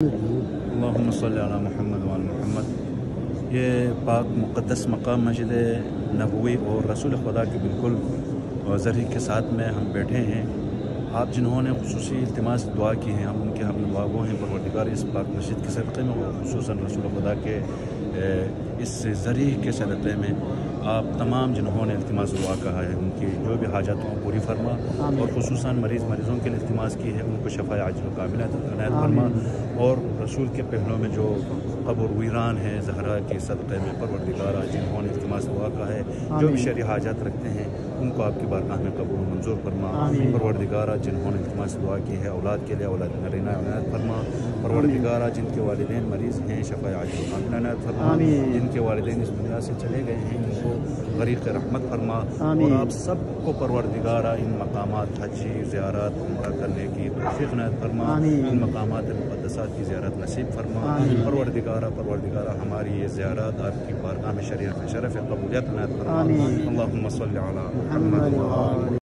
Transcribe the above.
اللهم صل علی محمد وعلی محمد۔ یہ پاک مقدس مقام مسجد نبوی اور رسول خدا کے بالکل ذریعے کے ساتھ میں ہم بیٹھے ہیں۔ آپ جنہوں نے خصوصی التماس دعا کی ہیں، ہم ان کے ہم دعا وہ ہیں پروردگار اس پاک مسجد کے صدقے میں اور خصوصاً رسول خدا کے اس ذریعے کے صدقے میں آپ تمام جنہوں نے التماس دعا کہا ہے ان کی جو بھی حاجات ہوں پوری فرما، اور خصوصاً مریضوں کے لیے التماس کی ہے ان کو شفاء عاجل و کاملہ عنایت فرما، اور رسول کے پہلوں میں جو قبر ویران ہے زہرا کے صدقے میں پروردگارہ جنہوں نے التماس دعا کا ہے جو بھی شرعی حاجات رکھتے ہیں ان کو آپ کی بارگاہ میں قبول منظور فرما۔ پروردگارہ جنہوں نے التماس دعا کی ہے اولاد کے لیے اولاد نرینہ عنایت فرما۔ پروردگارہ جن کے والدین مریض ہیں شفاء عاجل و کاملہ عنایت فرما، جن کے والدین اس دنیا سے چلے گئے ہیں ان کو غریق رحمت فرما، اور آپ سب کو پروردگارہ ان مقامات حجی زیارات عمرہ کرنے کی توفیق عنایت فرما، ان مقامات مقدسات کی زیارت نصیب فرما۔ پروردگارہ ہماری یہ زیارات آپ کی بارگاہ میں شرف قبولیت عنایت فرما۔ اللہم صلی علی محمد